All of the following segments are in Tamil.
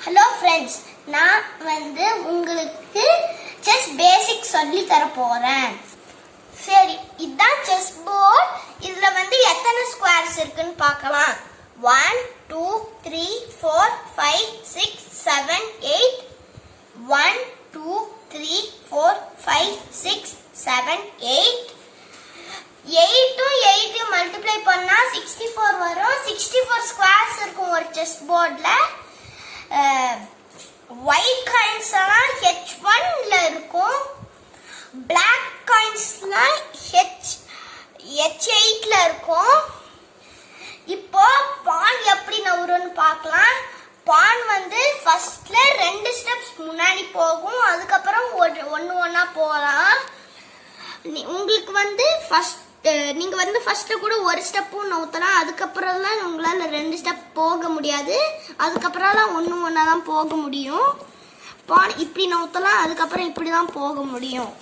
Hello friends, நான் உங்களுக்கு chess basic சொல்லி தர போறேன். சரி, இதான் chess board. இதுல எத்தனை squares இருக்குன்னு பார்க்கலாம். 1 2 3 4 5 6 7 8 1 2 3 4 5 6 7 8 8 மல்டிப்ளை பண்ணா 64 வரும். 64 ஸ்குவேர்ஸ் இருக்கும் ஒரு செஸ் போர்ட்ல. ஒயிட் காயின்ஸ்லாம் H1 ல இருக்கும், Black காயின்ஸ்லாம் H8 ல இருக்கும். இப்போ பான் எப்படி நவுறுன்னு பார்க்கலாம். பான் ஃபர்ஸ்ட்ல 2 ஸ்டெப்ஸ் முன்னாடி போகும், அதுக்கப்புறம் ஒண்ணா போகலாம். உங்களுக்கு ஃபர்ஸ்ட் நீங்க ஃபர்ஸ்ட்ல கூட ஒரு ஸ்டெப்பும் நவுத்தலாம், அதுக்கப்புறம்லாம் உங்களால 2 ஸ்டெப் போக முடியாது, அதுக்கப்புறம்லாம் ஒண்ணா தான் போக முடியும். பான் இப்படி நவுத்தலாம், அதுக்கப்புறம் இப்படி தான் போக முடியும்.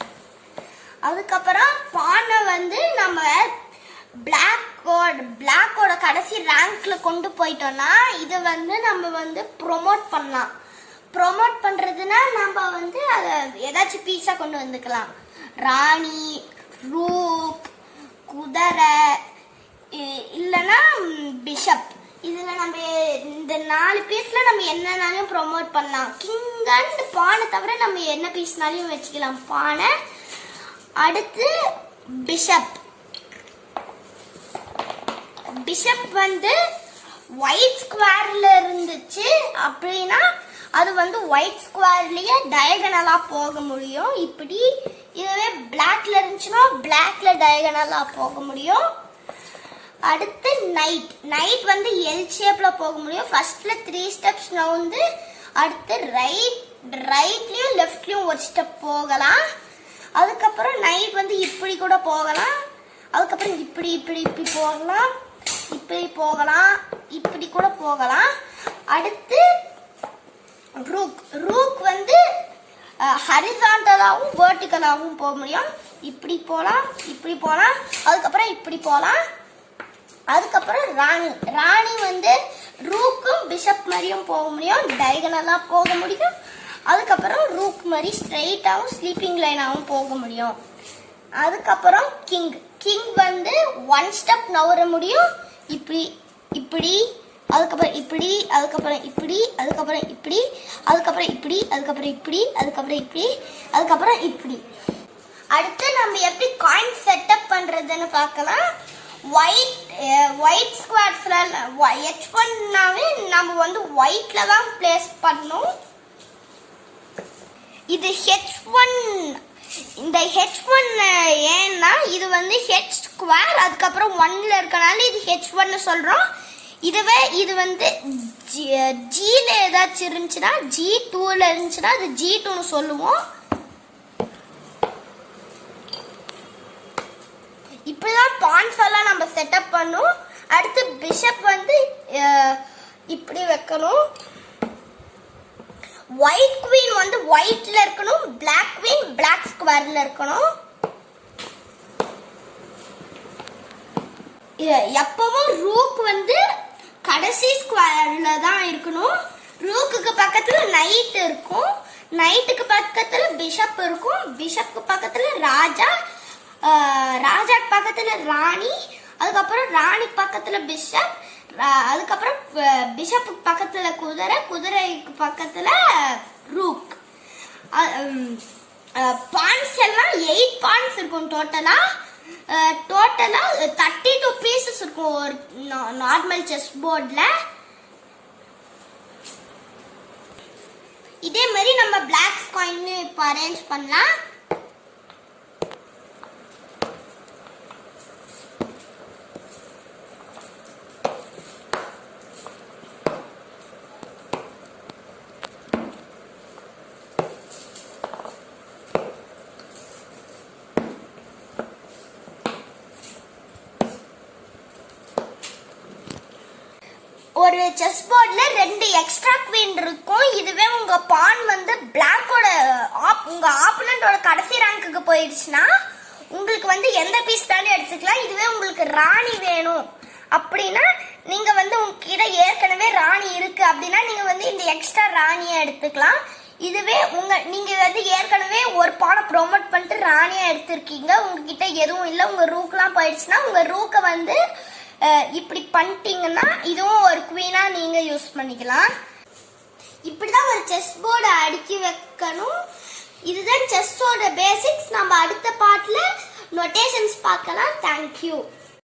அதுக்கப்புறம் பானை நம்ம பிளாக்கோட கடைசி ரேங்க்ல கொண்டு போயிட்டோம்னா இது நம்ம ப்ரொமோட் பண்ணலாம். ப்ரொமோட் பண்றதுன்னா நம்ம அதை ஏதாச்சும் பீஸா கொண்டு வந்துக்கலாம். ராணி, ரூக், குதிரை இல்லைன்னா பிஷப். இதுல நம்ம இந்த 4 பீஸ்ல நம்ம என்னன்னாலும் ப்ரொமோட் பண்ணலாம். கிங் அண்ட் பானை தவிர நம்ம என்ன பீஸ்னாலையும் வச்சுக்கலாம் பானை. அடுத்து பிஷப். பிஷப் ஒயிட் ஸ்கொயர்ல இருந்துச்சு அப்படின்னா அது ஒயிட் ஸ்கொயர்லயே டயகனலா போக முடியும். இப்படி இதுவே பிளாக்ல இருந்துச்சுன்னா பிளாக்ல டயகனலா போக முடியும். அடுத்து நைட். நைட் எல் ஷேப்ல போக முடியும். ஃபர்ஸ்ட்ல 3 ஸ்டெப்ஸ் நவுந்து அடுத்து ரைட்லயும் லெஃப்ட்லயும் ஒரு ஸ்டெப் போகலாம். அதுக்கப்புறம் நைட் இப்படி கூட போகலாம், அதுக்கப்புறம் இப்படி இப்படி இப்படி போகலாம், இப்படி போகலாம், இப்படி கூட போகலாம். அடுத்து ரூக். ரூக் ஹரிசாண்டலாவும் வெர்டிகலாவும் போக முடியும். இப்படி போலாம், இப்படி போலாம், அதுக்கப்புறம் இப்படி போலாம். அதுக்கப்புறம் ராணி. ராணி ரூக்கும் பிஷப் மாதிரியும் போக முடியும், டயகனலா போக முடியும். அதுக்கப்புறம் ரூக் மாதிரி ஸ்ட்ரெயிட்டாவும் ஸ்லீப்பிங் லைனாவும் போக முடியும். அதுக்கப்புறம் கிங். கிங் 1 ஸ்டெப் நவர முடியும். இப்படி இப்படி, அதுக்கப்புறம் இப்படி, அதுக்கப்புறம் இப்படி, அதுக்கப்புறம் இப்படி, அதுக்கப்புறம் இப்படி, அதுக்கப்புறம் இப்படி, அதுக்கப்புறம் இப்படி, அதுக்கப்புறம் இப்படி. அடுத்து நம்ம எப்படி காயின் செட்டப் பண்றதுன்னு பார்க்கலாம். ஒயிட் ஸ்குவாட்ஸ்ல H1னாவே நம்ம ஒயிட்ல தான் பிளேஸ் பண்ணணும். இது H1. இந்த H1 ஏன்னா இது H ஸ்கொயர் அதுக்கப்புறம் 1ல இருக்கனால இது H1 சொல்றோம். இதுவே இது Gல ஏதாச்சும் இருந்துச்சுன்னா G2ல இருந்துச்சுன்னா அது G2ன்னு சொல்லுவோம். இப்படிதான் பான்ஸ் எல்லாம் நம்ம செட்டப் பண்ணும். அடுத்து பிஷப் இப்படி வைக்கணும். ஒயிட் குவீன் ஒயிட்ல இருக்கணும், பிளாக் குவீன் பிளாக் ஸ்கொயர்ல இருக்கணும். எப்பவும் ரூக் கடைசி ஸ்கொயர்ல தான் இருக்கணும். ரூக்குக்கு பக்கத்துல நைட் இருக்கும், நைட்டுக்கு பக்கத்துல பிஷப் இருக்கும், பிஷப்க்கு பக்கத்துல ராஜா, ராஜாக்கு பக்கத்துல ராணி, அதுக்கப்புறம் ராணிக்கு பக்கத்துல பிஷப், அதுக்கப்புறம் பிஷப்புக்கு பக்கத்துல குதிரை, குதிரைக்கு பக்கத்துல ரூக். பான்ஸ் எல்லாம் 8 பான்ஸ் இருக்கும் டோட்டலா. 32 பீசஸ் இருக்கும் ஒரு நார்மல் செஸ் போர்ட்ல. இதே மாதிரி நம்ம பிளாக் காயின் இப்ப அரேஞ்ச் பண்ணலாம். ஒரு செஸ் போர்ட்ல 2 எக்ஸ்ட்ரா குவீன் இருக்கும். இதுவே உங்க பான் பிளாக்கோட உங்க ஆப்போனன்ட்டோட கடைசி ரேங்க்குக்கு போயிடுச்சுன்னா உங்களுக்கு எந்த பீஸ் தானே எடுத்துக்கலாம். இதுவே உங்களுக்கு ராணி வேணும் அப்படின்னா நீங்க வந்து உங்ககிட்ட ஏற்கனவே ராணி இருக்கு அப்படின்னா நீங்க வந்து இந்த எக்ஸ்ட்ரா ராணியை எடுத்துக்கலாம். இதுவே நீங்க வந்து ஏற்கனவே ஒரு பானை ப்ரோமோட் பண்ணிட்டு ராணியா எடுத்திருக்கீங்க, உங்ககிட்ட எதுவும் இல்லை, உங்க ரூக்லாம் போயிடுச்சுன்னா உங்க ரூக்கை வந்து இப்படி பண்ணிட்டீங்கன்னா இதுவும் ஒரு குவீனா நீங்க யூஸ் பண்ணிக்கலாம். இப்படிதான் ஒரு செஸ் போர்டை அடுக்கி வைக்கணும். இதுதான் செஸ்ஸோட பேசிக்ஸ். நம்ம அடுத்த பார்ட்ல நோட்டேஷன்ஸ் பார்க்கலாம். தேங்க்யூ.